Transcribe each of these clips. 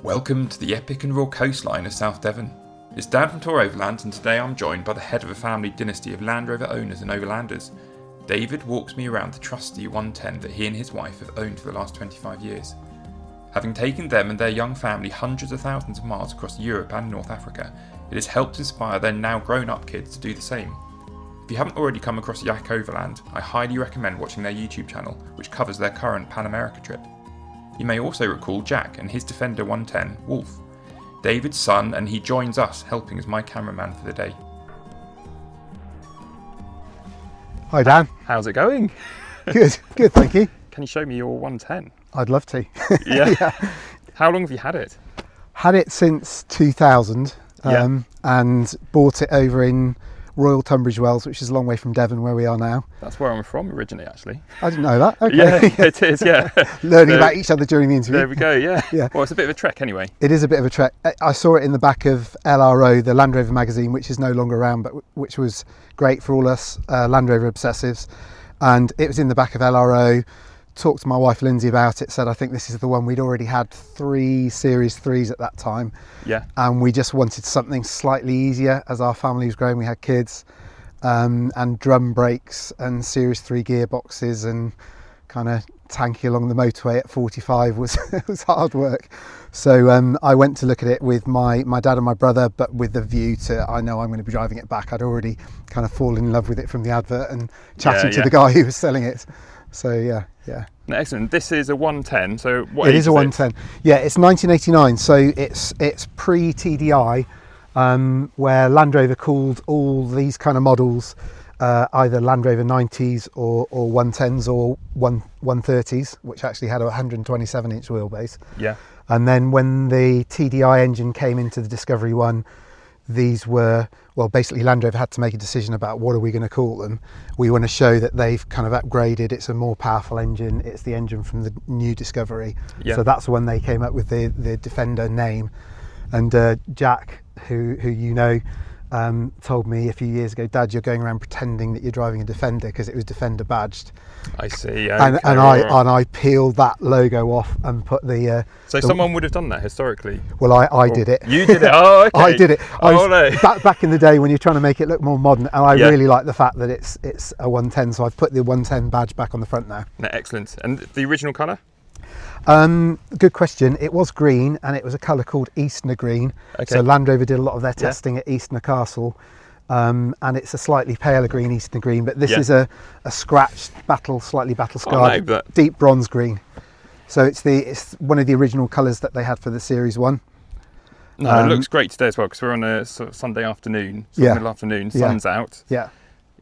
Welcome to the epic and raw coastline of South Devon. It's Dan from Torr Overland, and today I'm joined by the head of a family dynasty of Land Rover owners and overlanders. David walks me around the trusty 110 that he and his wife have owned for the last 25 years. Having taken them and their young family hundreds of thousands of miles across Europe and North Africa, it has helped inspire their now grown-up kids to do the same. If you haven't already come across Yak Overland, I highly recommend watching their YouTube channel, which covers their current Pan America trip. You may also recall Jack and his Defender 110, Wolf, David's son, and he joins us helping as my cameraman for the day. Hi Dan. How's it going? Good, thank you. Can you show me your 110? I'd love to. Yeah. How long have you had it? Had it since 2000 and bought it over in Royal Tunbridge Wells, which is a long way from Devon where we are now. That's where I'm from originally, actually. I didn't know that. Okay. Yeah, it is, yeah. Learning about each other during the interview. There we go, yeah. Yeah. Well, it's a bit of a trek anyway. It is a bit of a trek. I saw it in the back of LRO, the Land Rover magazine, which is no longer around, but which was great for all us Land Rover obsessives. And it was in the back of LRO. Talked to my wife Lindsay about it, said I think this is the one. We'd already had 3 Series 3s at that time. Yeah. And we just wanted something slightly easier as our family was growing. We had kids. And drum brakes and Series 3 gearboxes and kind of tanky along the motorway at 45 was hard work. So I went to look at it with my dad and my brother, but with the view to, I know I'm going to be driving it back. I'd already kind of fallen in love with it from the advert and chatting to the guy who was selling it. So yeah. No, excellent. This is a 110, so what It age is a 110. Yeah, it's 1989, so it's pre-TDI. Where Land Rover called all these kind of models either Land Rover 90s or 110s or 130s, which actually had a 127-inch wheelbase. Yeah. And then when the TDI engine came into the Discovery One, these were, well, basically Land Rover had to make a decision about what are we going to call them. We want to show that they've kind of upgraded. It's a more powerful engine. It's the engine from the new Discovery. Yeah. So that's when they came up with the Defender name. And Jack, who you know, told me a few years ago, Dad, you're going around pretending that you're driving a Defender because it was Defender badged. I see. Okay. And I peeled that logo off and put the. So someone would have done that historically. Well, I did it. You did it. Oh, okay. I did it. No. Back in the day when you're trying to make it look more modern, and I really like the fact that it's a 110. So I've put the 110 badge back on the front now. No, excellent. And the original colour? Good question. It was green, and it was a colour called Eastner green. Okay. So Land Rover did a lot of their testing at Eastner Castle, and it's a slightly paler green, Eastner green. But this is a scratched, slightly battle scarred, deep bronze green. So it's one of the original colours that they had for the Series 1. No, it looks great today as well because we're on a sort of Sunday afternoon, middle afternoon, sun's out. Yeah,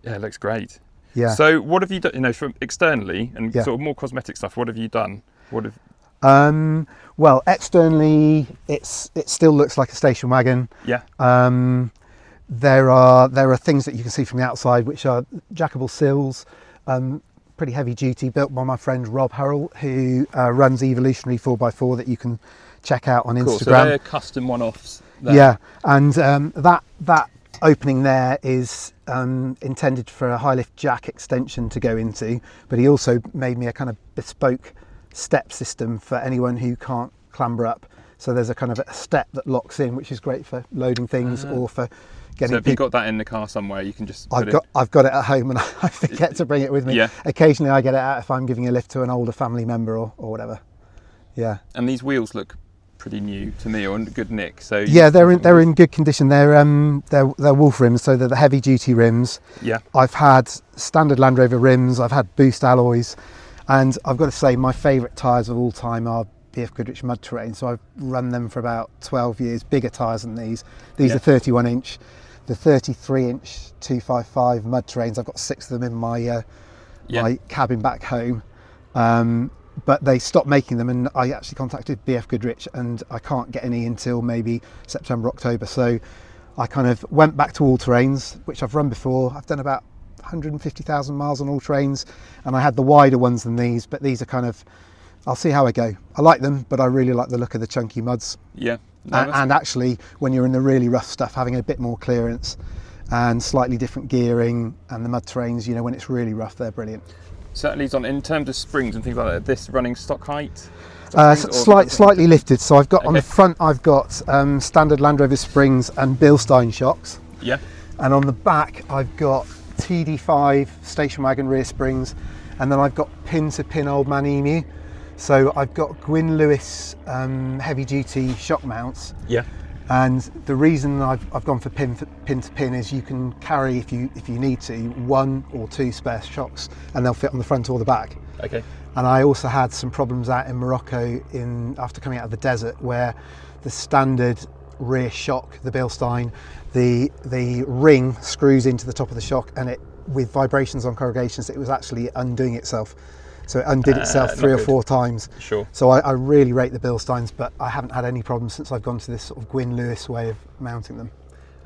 it looks great. Yeah. So what have you done? From externally and sort of more cosmetic stuff. What have you done? Well, externally, it still looks like a station wagon. Yeah. There are things that you can see from the outside, which are jackable sills, pretty heavy duty, built by my friend Rob Hurrell, who runs Evolutionary 4x4 that you can check out on Instagram. So they're custom one-offs. Yeah, and that opening there is intended for a high lift jack extension to go into, but he also made me a kind of bespoke step system for anyone who can't clamber up. So there's a kind of a step that locks in, which is great for loading things or for getting. So if you've got that in the car somewhere, you can just. I've got it at home, and I forget to bring it with me. Yeah. Occasionally, I get it out if I'm giving a lift to an older family member or whatever. Yeah. And these wheels look pretty new to me, or in good nick. So yeah, they're in good condition. They're Wolf rims, so they're the heavy duty rims. Yeah. I've had standard Land Rover rims. I've had Boost alloys. And I've got to say, my favourite tyres of all time are BF Goodrich Mud Terrain. So I've run them for about 12 years, bigger tyres than these. These are 31-inch. The 33-inch 255 Mud Terrains, I've got 6 of them in my cabin back home. But they stopped making them, and I actually contacted BF Goodrich, and I can't get any until maybe September, October. So I kind of went back to all terrains, which I've run before. I've done about 150,000 miles on all terrains, and I had the wider ones than these, but these are kind of, I'll see how I go. I like them, but I really like the look of the chunky muds. Yeah. And actually, when you're in the really rough stuff, having a bit more clearance and slightly different gearing, and the mud terrains, when it's really rough, they're brilliant. Certainly, in terms of springs and things like that, this running stock height? springs, or Slightly lifted. So I've got on Okay. the front, I've got standard Land Rover springs and Bilstein shocks. Yeah. And on the back, I've got TD5 station wagon rear springs, and then I've got pin-to-pin Old Man Emu. So I've got Gwyn Lewis heavy-duty shock mounts. Yeah. And the reason I've gone for pin-to-pin is you can carry, if you need to, 1 or 2 spare shocks, and they'll fit on the front or the back. Okay. And I also had some problems out in Morocco after coming out of the desert, where the standard rear shock, the Bilstein, the ring screws into the top of the shock, and with vibrations on corrugations, it was actually undoing itself. So it undid itself 3 or 4 times. Sure. So I really rate the Bilsteins, but I haven't had any problems since I've gone to this sort of Gwyn Lewis way of mounting them.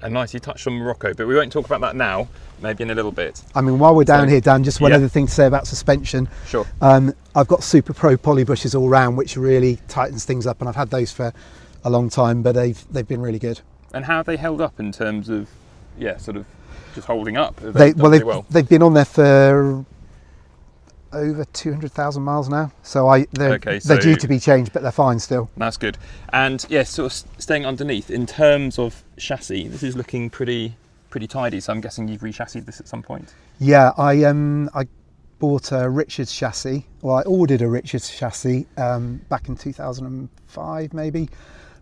And nice, you touched on Morocco, but we won't talk about that now, maybe in a little bit. I mean, while we're down here, Dan, just one yeah. other thing to say about suspension. Sure. I've got Super Pro poly brushes all round, which really tightens things up, and I've had those for a long time, but they've been really good. And how have they held up in terms of, sort of just holding up? They've been on there for over 200,000 miles now, so they're due to be changed, but they're fine still. That's good. And sort of staying underneath, in terms of chassis, this is looking pretty tidy, so I'm guessing you've re-chassied this at some point. Yeah, I bought a Richards chassis, well, I ordered a Richards chassis back in 2005 maybe.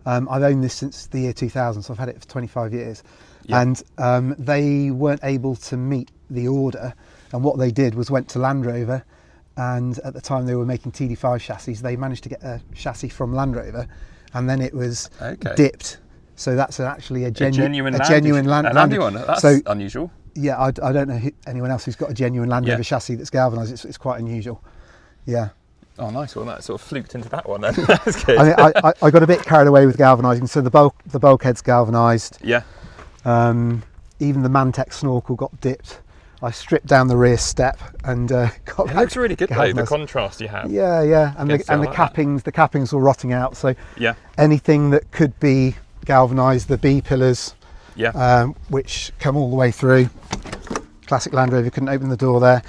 I've owned this since the year 2000, so I've had it for 25 years. Yeah. And they weren't able to meet the order, and what they did was went to Land Rover, and at the time they were making TD5 chassis, they managed to get a chassis from Land Rover, and then it was dipped. So that's actually a genuine Land Rover. That's so unusual. Yeah, I don't know anyone else who's got a genuine Land Rover chassis that's galvanised. It's quite unusual. Yeah. Oh, nice. Well, that sort of fluked into that one then. That's good. I mean, I got a bit carried away with galvanising. So the bulkhead's galvanised. Yeah. Even the Mantec snorkel got dipped. I stripped down the rear step and got it looks really good though, the contrast you have. Yeah, and the cappings were rotting out. So yeah, anything that could be galvanised, the B pillars, which come all the way through. Classic Land Rover, couldn't open the door there.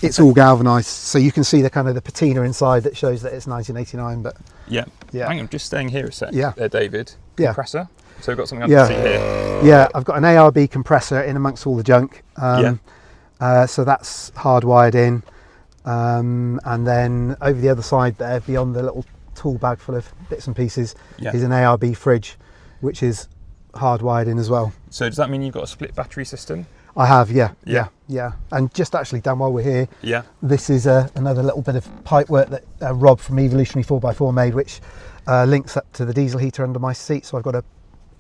It's all galvanised, so you can see the kind of the patina inside that shows that it's 1989. But yeah. Hang on, just staying here a sec. Yeah, there, David. Yeah. Compressor. So we've got something under the seat here. Yeah, I've got an ARB compressor in amongst all the junk. So that's hardwired in, and then over the other side there, beyond the little tool bag full of bits and pieces, is an ARB fridge, which is hardwired in as well. So does that mean you've got a split battery system? I have, yeah. And just actually, Dan, while we're here, this is another little bit of pipe work that Rob from Evolutionary 4x4 made, which links up to the diesel heater under my seat. So I've got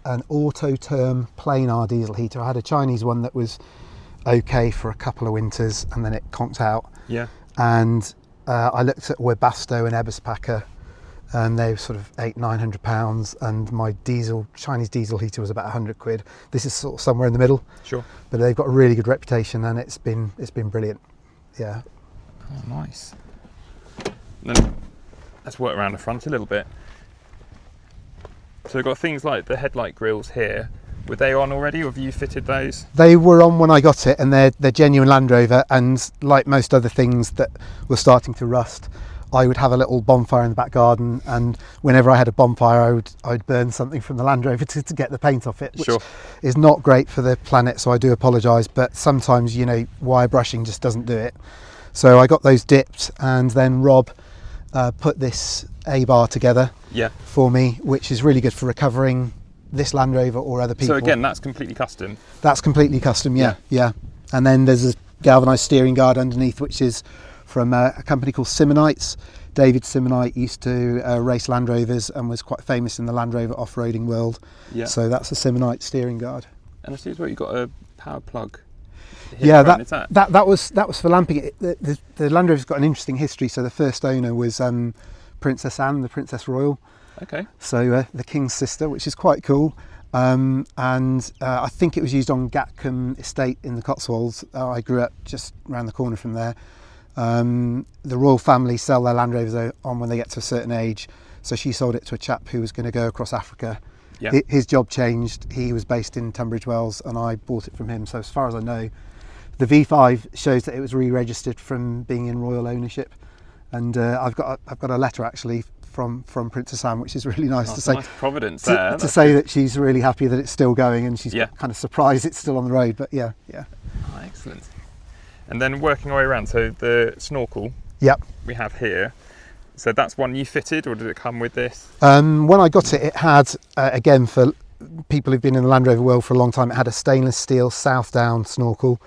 an Autoterm planar diesel heater. I had a Chinese one that was okay for a couple of winters, and then it conked out. Yeah. And I looked at Webasto and Eberspacher, and they were sort of £800-900, and my Chinese diesel heater was about £100. This is sort of somewhere in the middle. Sure. But they've got a really good reputation, and it's been brilliant. Yeah. Oh, nice. Then let's work around the front a little bit. So we've got things like the headlight grills here. Were they on already, or have you fitted those? They were on when I got it, and they're genuine Land Rover, and like most other things that were starting to rust, I would have a little bonfire in the back garden, and whenever I had a bonfire, I'd burn something from the Land Rover to get the paint off it, which is not great for the planet, so I do apologise, but sometimes, wire brushing just doesn't do it. So I got those dipped, and then Rob put this A-bar together for me, which is really good for recovering this Land Rover or other people. So again, that's completely custom? That's completely custom, yeah. And then there's a galvanised steering guard underneath, which is from a company called Simonites. David Simonite used to race Land Rovers and was quite famous in the Land Rover off-roading world. Yeah. So that's a Simonite steering guard. And I see as well you've got a power plug. Yeah, that was for lamping it. The Land Rover's got an interesting history. So the first owner was Princess Anne, the Princess Royal. Okay. So the King's sister, which is quite cool. And I think it was used on Gatcombe Estate in the Cotswolds. I grew up just around the corner from there. The royal family sell their Land Rovers on when they get to a certain age. So she sold it to a chap who was going to go across Africa. Yeah. His job changed. He was based in Tunbridge Wells, and I bought it from him. So as far as I know, the V5 shows that it was re-registered from being in royal ownership. And I've got a letter actually from Princess Anne, which is really nice Oh, to say. nice providence there. To say that she's really happy that it's still going, and she's kind of surprised it's still on the road. But yeah. Oh, excellent. And then working our way around, so the snorkel we have here, so that's one you fitted, or did it come with this? When I got it, it had, again, for people who've been in the Land Rover world for a long time, it had a stainless steel South Down snorkel,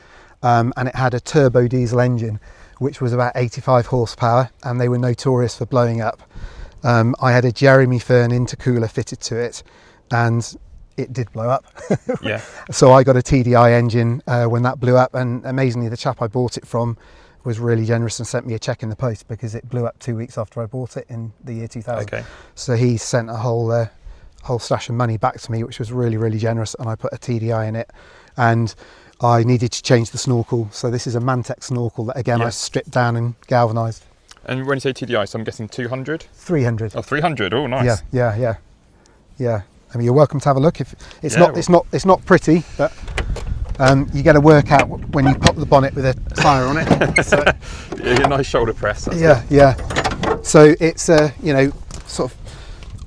and it had a turbo diesel engine, which was about 85 horsepower, and they were notorious for blowing up. I had a Jeremy Fern intercooler fitted to it, and it did blow up. Yeah. So I got a TDI engine when that blew up, and amazingly the chap I bought it from was really generous and sent me a check in the post because it blew up 2 weeks after I bought it in the year 2000. Okay. So he sent a whole stash of money back to me, which was really, really generous, and I put a TDI in it. And I needed to change the snorkel. So this is a Mantex snorkel that, again, I stripped down and galvanised. And when you say TDI, so I'm guessing 200? 300. Oh, 300. Oh, nice. Yeah. I mean, you're welcome to have a look. If it's it's not pretty, but you get a workout when you pop the bonnet with a tyre on it. So, yeah, nice shoulder press. Yeah. So it's sort of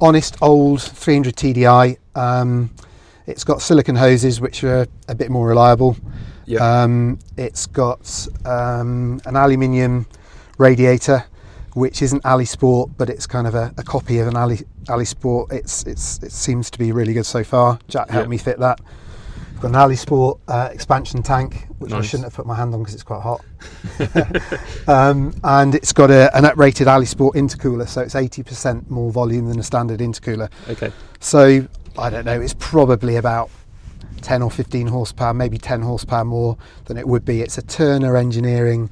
honest old 300 TDI. It's got silicone hoses, which are a bit more reliable. Yeah. It's got an aluminium radiator, which isn't Ali Sport, but it's kind of a copy of an Ali Sport. It seems to be really good so far. Jack helped me fit that. Got an Ali Sport expansion tank, which I shouldn't have put my hand on because it's quite hot. And it's got an uprated Ali Sport intercooler, so it's 80% more volume than a standard intercooler. Okay. So I don't know, it's probably about 10 or 15 horsepower, maybe 10 horsepower more than it would be. It's a Turner Engineering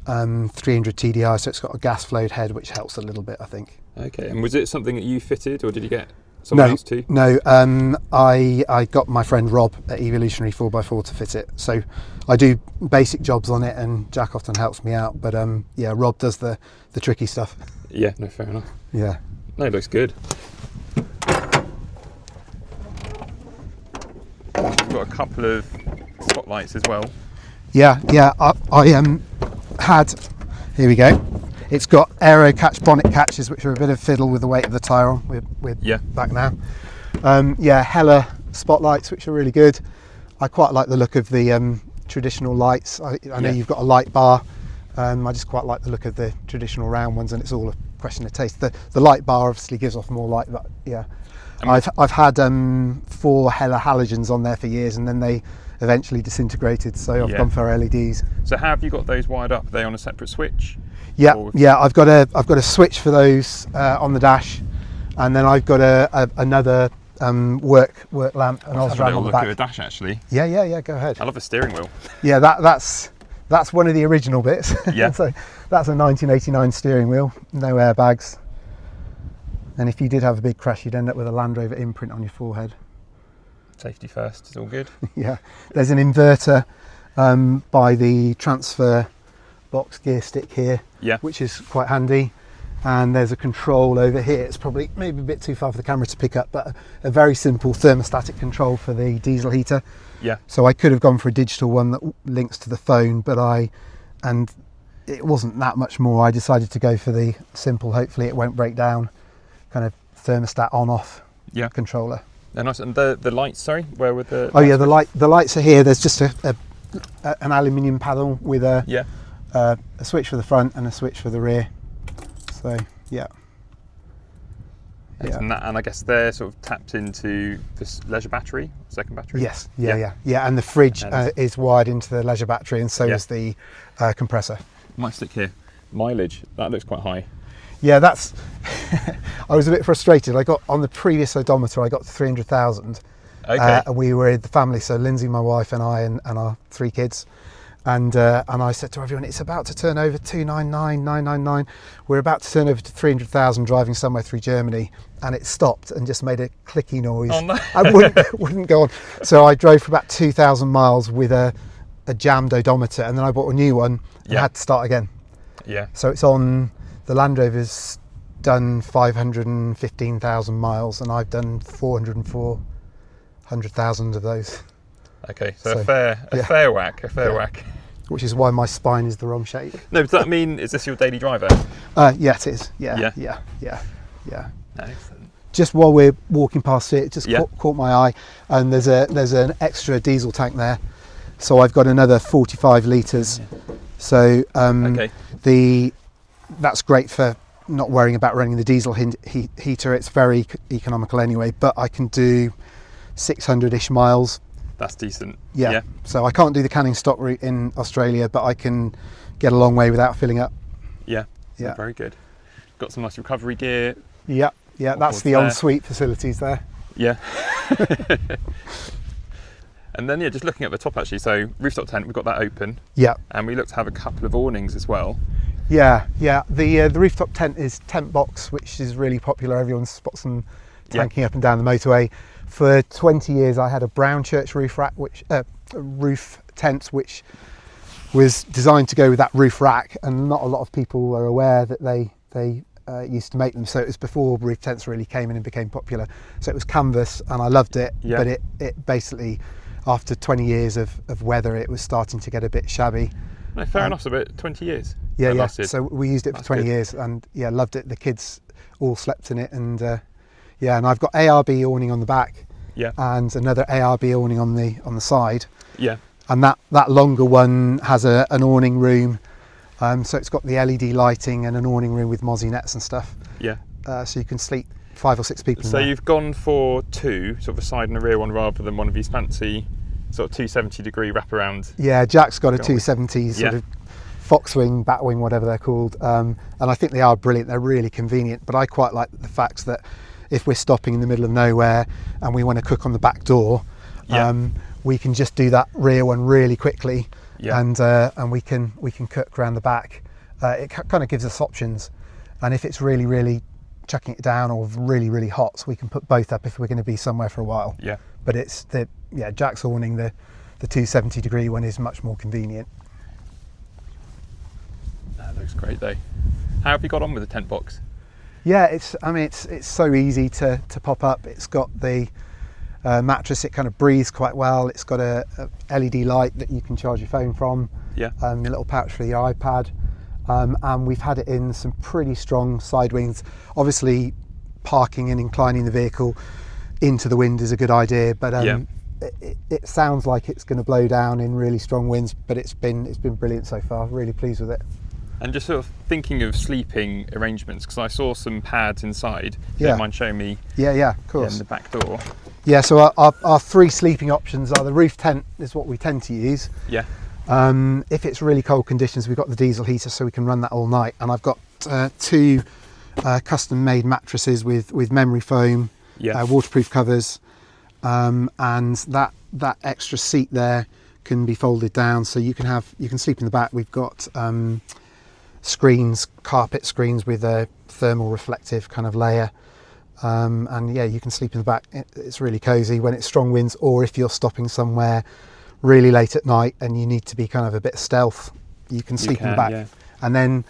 300 TDI, so it's got a gas flowed head, which helps a little bit, I think. Okay. And was it something that you fitted, or did you get someone else to? No, I got my friend Rob at Evolutionary 4x4 to fit it. So I do basic jobs on it, and Jack often helps me out. But Rob does the tricky stuff. Yeah, no, fair enough. Yeah. No, it looks good. We've got a couple of spotlights as well. Yeah. I had, here we go. It's got aero catch bonnet catches, which are a bit of fiddle with the weight of the tyre on. We're back now. Hella spotlights, which are really good. I quite like the look of the traditional lights. I know you've got a light bar. I just quite like the look of the traditional round ones, and it's all a question of taste. The light bar obviously gives off more light, but yeah. I've had 4 Hella halogens on there for years, and then they eventually disintegrated, so I've gone for LEDs. So how have you got those wired up? Are they on a separate switch? Yeah. I've got a switch for those on the dash, and then I've got another work lamp, and I'll have a on the look back. at the dash actually. Yeah. Go ahead. I love the steering wheel. Yeah, that's one of the original bits. Yeah. So that's a 1989 steering wheel, no airbags. And if you did have a big crash, you'd end up with a Land Rover imprint on your forehead. Safety first, it's all good. Yeah, there's an inverter by the transfer box gear stick here, which is quite handy. And there's a control over here. It's probably maybe a bit too far for the camera to pick up, but a very simple thermostatic control for the diesel heater. Yeah. So I could have gone for a digital one that links to the phone, and it wasn't that much more. I decided to go for the simple, hopefully it won't break down, kind of thermostat on-off controller. They're nice. And the lights, sorry, where were the? Oh yeah, the lights are here. There's just an aluminium panel with a switch for the front and a switch for the rear. So yeah. And I guess they're sort of tapped into this leisure battery, second battery. Yes, yeah. And the fridge is wired into the leisure battery, and so is the compressor. Might stick here. Mileage, that looks quite high. Yeah, that's. I was a bit frustrated. I got on the previous odometer, I got to 300,000. Okay. And we were the family, so Lindsay, my wife, and I, and our 3 kids. And I said to everyone, it's about to turn over 299,999. We're about to turn over to 300,000 driving somewhere through Germany, and it stopped and just made a clicky noise. Oh no! I wouldn't go on. So I drove for about 2,000 miles with a jammed odometer, and then I bought a new one and had to start again. Yeah. So it's on. The Land Rover's done 515,000 miles, and I've done 404,000 of those. Okay, so a fair whack. Which is why my spine is the wrong shape. No, does that mean, is this your daily driver? Yeah, it is. Yeah. Yeah. Excellent. Just while we're walking past it just Yeah. caught my eye, and there's an extra diesel tank there, so I've got another 45 litres. So Okay. that's great for not worrying about running the diesel heater. It's very economical anyway, but I can do 600-ish miles. That's decent. Yeah. So I can't do the canning stock route in Australia, but I can get a long way without filling up. Yeah. Yeah. Very good. Got some nice recovery gear. Yeah. That's the ensuite facilities there. Yeah. And then just looking at the top actually. So rooftop tent, we've got that open. Yeah. And we looked to have a couple of awnings as well. Yeah. The rooftop tent is tent box, which is really popular. Everyone spots them tanking up and down the motorway. For 20 years, I had a brown church roof tent, which was designed to go with that roof rack, and not a lot of people are aware that they used to make them. So it was before roof tents really came in and became popular. So it was canvas, and I loved it. Yeah. But it basically, after 20 years of weather, it was starting to get a bit shabby. No, fair enough. About 20 years. Yeah. Lasted. So we used it for That's 20 good. years, and loved it. The kids all slept in it, and and I've got ARB awning on the back. Yeah. And another ARB awning on the side. Yeah. And that longer one has an awning room, so it's got the LED lighting and an awning room with mozzie nets and stuff. Yeah. So you can sleep 5 or 6 people in So there. you've gone for two, sort of a side and a rear one, rather than one of these fancy sort of 270-degree wraparound. Yeah, Jack's got a Got it. 270 sort of foxwing, batwing, whatever they're called, and I think they are brilliant. They're really convenient, but I quite like the fact that if we're stopping in the middle of nowhere and we want to cook on the back door, we can just do that rear one really quickly, and we can cook around the back. It kind of gives us options, and if it's really, really chucking it down or really, really hot, so we can put both up if we're going to be somewhere for a while. Yeah. But it's Jack's awning, the 270-degree one is much more convenient. That looks great though. How have you got on with the tent box? Yeah, it's so easy to pop up. It's got the mattress, it kind of breathes quite well. It's got a LED light that you can charge your phone from. Yeah. A little pouch for your iPad. And we've had it in some pretty strong side winds. Obviously, parking and inclining the vehicle into the wind is a good idea, but it sounds like it's going to blow down in really strong winds, but it's been brilliant so far. Really pleased with it. And just sort of thinking of sleeping arrangements, because I saw some pads inside. If you don't mind showing me. Yeah, of course. In the back door. Yeah, so our 3 sleeping options are the roof tent is what we tend to use. Yeah. If it's really cold conditions, we've got the diesel heater, so we can run that all night. And I've got 2 custom-made mattresses with memory foam, waterproof covers, and that extra seat there can be folded down, so you can sleep in the back. We've got carpet screens with a thermal reflective kind of layer, and you can sleep in the back. It's really cozy when it's strong winds, or if you're stopping somewhere really late at night and you need to be kind of a bit stealth, you can sleep in the back. Yeah. And then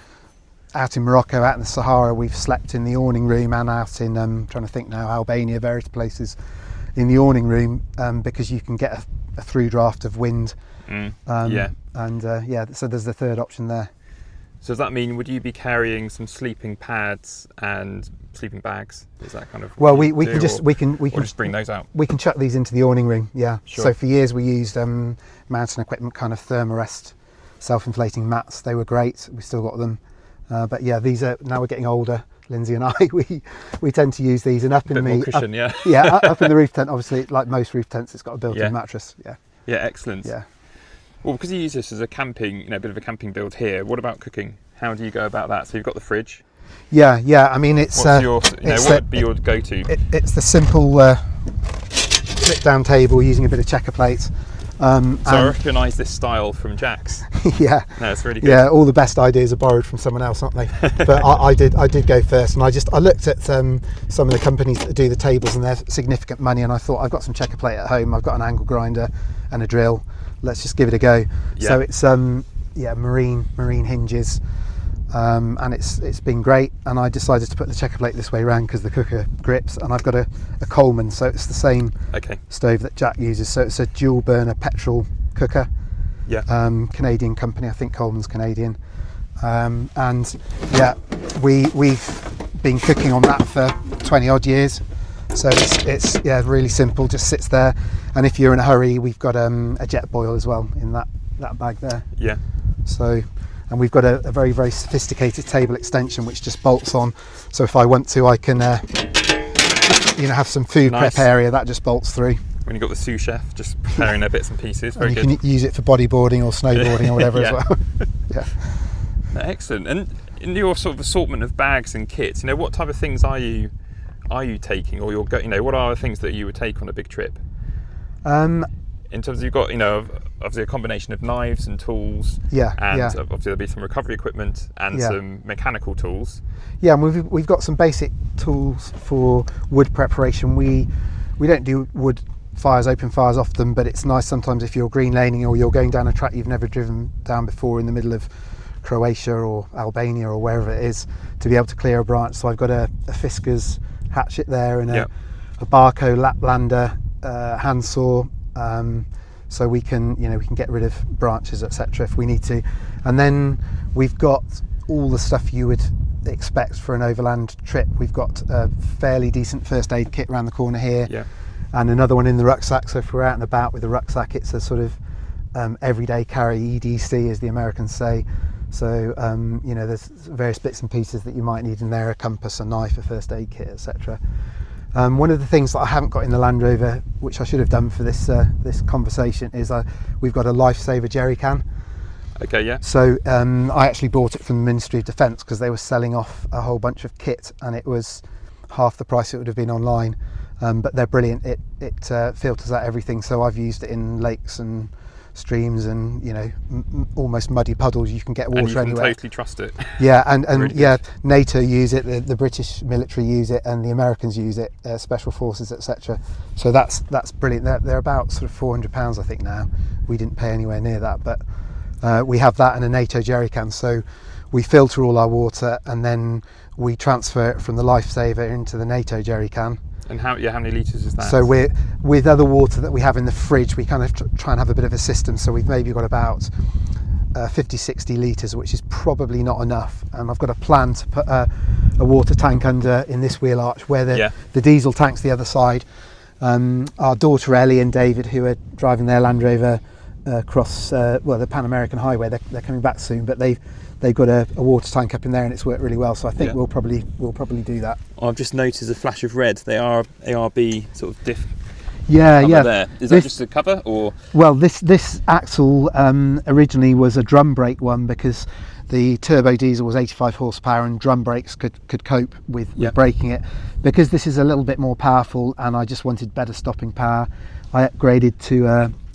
out in Morocco, out in the Sahara, we've slept in the awning room, and out in trying to think now, Albania, various places in the awning room, because you can get a through draft of wind. So there's the third option there. So does that mean, would you be carrying some sleeping pads and sleeping bags? Is that kind of we can just bring those out? We can chuck these into the awning room. Yeah. Sure. So for years we used mountain equipment kind of Thermarest self-inflating mats. They were great. We still got them. But these are, now we're getting older, Lindsay and I, we tend to use these, and up in more cushion, up in the roof tent, obviously, like most roof tents, it's got a built-in mattress. Yeah, excellent. Yeah. Well, because you use this as a camping, a bit of a camping build here, what about cooking? How do you go about that? So you've got the fridge. Yeah. I mean, it's what would be your go-to? It's the simple flip-down table using a bit of checker plate. So I recognise this style from Jack's. Yeah. No, it's really good. Yeah, all the best ideas are borrowed from someone else, aren't they? But I did go first, and I looked at some of the companies that do the tables, and they're significant money, and I thought, I've got some checker plate at home, I've got an angle grinder and a drill, let's just give it a go. Yeah. So it's marine hinges, and it's been great, and I decided to put the checker plate this way around because the cooker grips, and I've got a Coleman, so it's the same stove that Jack uses, so it's a dual burner petrol cooker. Yeah. Canadian company, I think Coleman's Canadian, and we've been cooking on that for 20 odd years. So it's really simple, just sits there. And if you're in a hurry, we've got a jet boil as well in that bag there. Yeah. So, and we've got a very, very sophisticated table extension which just bolts on. So if I want to, I can have some food prep area that just bolts through. When you've got the sous chef just preparing their bits and pieces, very and good. You can use it for bodyboarding or snowboarding or whatever as well. Yeah. Excellent. And in your sort of assortment of bags and kits, what type of things are you taking, or what are the things that you would take on a big trip? In terms of, you've got obviously a combination of knives and tools, and obviously there'll be some recovery equipment and some mechanical tools. Yeah, and we've got some basic tools for wood preparation. We don't do wood fires, open fires often, but it's nice sometimes if you're green laning or you're going down a track you've never driven down before in the middle of Croatia or Albania or wherever it is, to be able to clear a branch. So I've got a Fisker's hatchet there and a Barco Laplander handsaw, so we can get rid of branches, etc. if we need to. And then we've got all the stuff you would expect for an overland trip. We've got a fairly decent first aid kit around the corner here, and another one in the rucksack. So if we're out and about with the rucksack, it's a sort of everyday carry, EDC as the Americans say. So there's various bits and pieces that you might need in there: a compass, a knife, a first aid kit, etc. One of the things that I haven't got in the Land Rover, which I should have done for this conversation, is we've got a lifesaver jerry can. Okay, yeah. So I actually bought it from the Ministry of Defence because they were selling off a whole bunch of kit, and it was half the price it would have been online. But they're brilliant. It filters out everything. So I've used it in lakes and streams and almost muddy puddles. You can get water anywhere. And you can totally trust it. Yeah, and really good. NATO use it, the British military use it, and the Americans use it, special forces, etc. So that's brilliant. They're about sort of £400 I think now. We didn't pay anywhere near that, but we have that and a NATO jerry can. So we filter all our water and then we transfer it from the lifesaver into the NATO jerry can. And how many litres is that? So with other water that we have in the fridge, we kind of try and have a bit of a system. So we've maybe got about 50-60 litres, which is probably not enough. And I've got a plan to put a water tank under in this wheel arch where the diesel tank's the other side. Our daughter Ellie and David, who are driving their Land Rover across the Pan American Highway, they're coming back soon, but they've got a water tank up in there and it's worked really well. So I think we'll probably do that. I've just noticed a flash of red. They are ARB sort of diff. Yeah. There. Is that just a cover, or? Well, this axle originally was a drum brake one because the turbo diesel was 85 horsepower and drum brakes could cope with braking it. Because this is a little bit more powerful and I just wanted better stopping power, I upgraded to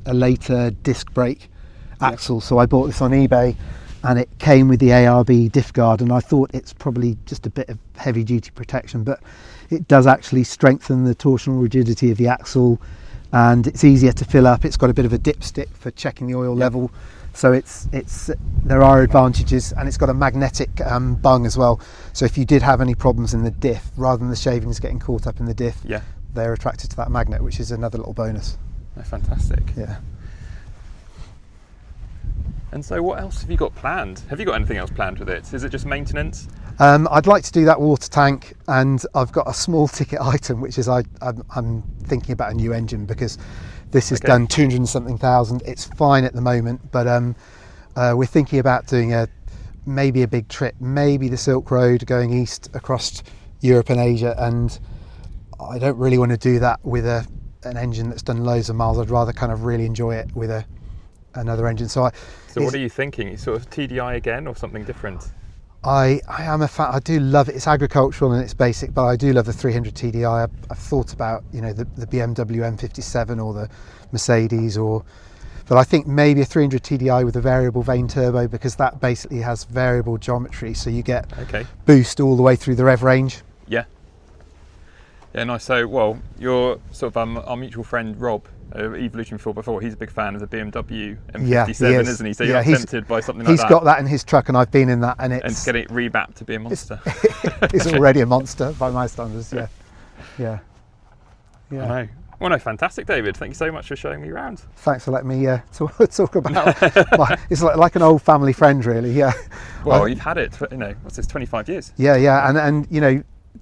a later disc brake axle. So I bought this on eBay and it came with the ARB diff guard, and I thought it's probably just a bit of heavy duty protection, but it does actually strengthen the torsional rigidity of the axle and it's easier to fill up. It's got a bit of a dipstick for checking the oil level, so there are advantages, and it's got a magnetic bung as well, so if you did have any problems in the diff, rather than the shavings getting caught up in the diff, they're attracted to that magnet, which is another little bonus. Oh, fantastic. Yeah. And so what else have you got planned? Have you got anything else planned with it? Is it just maintenance? I'd like to do that water tank, and I've got a small ticket item, which is I'm thinking about a new engine because this has done 200 and something thousand. It's fine at the moment, but we're thinking about doing maybe a big trip, maybe the Silk Road going east across Europe and Asia, and I don't really want to do that with an engine that's done loads of miles. I'd rather kind of really enjoy it with another engine. So what are you thinking? Sort of TDI again or something different? I am a fan. I do love it. It's agricultural and it's basic, but I do love the 300 TDI. I've thought about the BMW M57 or the Mercedes, but I think maybe a 300 TDI with a variable vane turbo, because that basically has variable geometry, so you get boost all the way through the rev range. Yeah, nice. So, well, you're sort of our mutual friend Rob, Evolution before. He's a big fan of the BMW M57, isn't he? So you're tempted by something like that. He's got that in his truck, and I've been in that, and it's getting it rebapped to be a monster. It's already a monster by my standards. Yeah. I know. Well, no, fantastic, David. Thank you so much for showing me around. Thanks for letting me talk about. It's like an old family friend, really. Yeah. Well, you've had it. What's this? 25 years. Yeah, and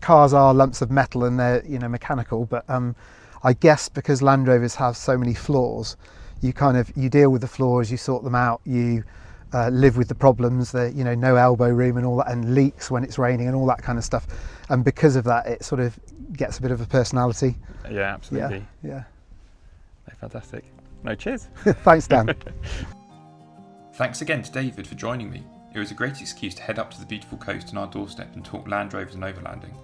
cars are lumps of metal and they're, you know, mechanical, but I guess because Land Rovers have so many flaws, you deal with the flaws, you sort them out, you live with the problems, you know, no elbow room and all that, and leaks when it's raining and all that kind of stuff. And because of that, it sort of gets a bit of a personality. Yeah, absolutely. Yeah. Fantastic. No, cheers. Thanks, Dan. Thanks again to David for joining me. It was a great excuse to head up to the beautiful coast on our doorstep and talk Land Rovers and overlanding.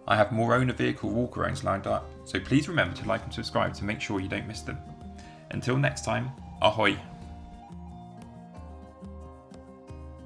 I have more owner vehicle walkarounds lined up, so please remember to like and subscribe to make sure you don't miss them. Until next time, ahoy!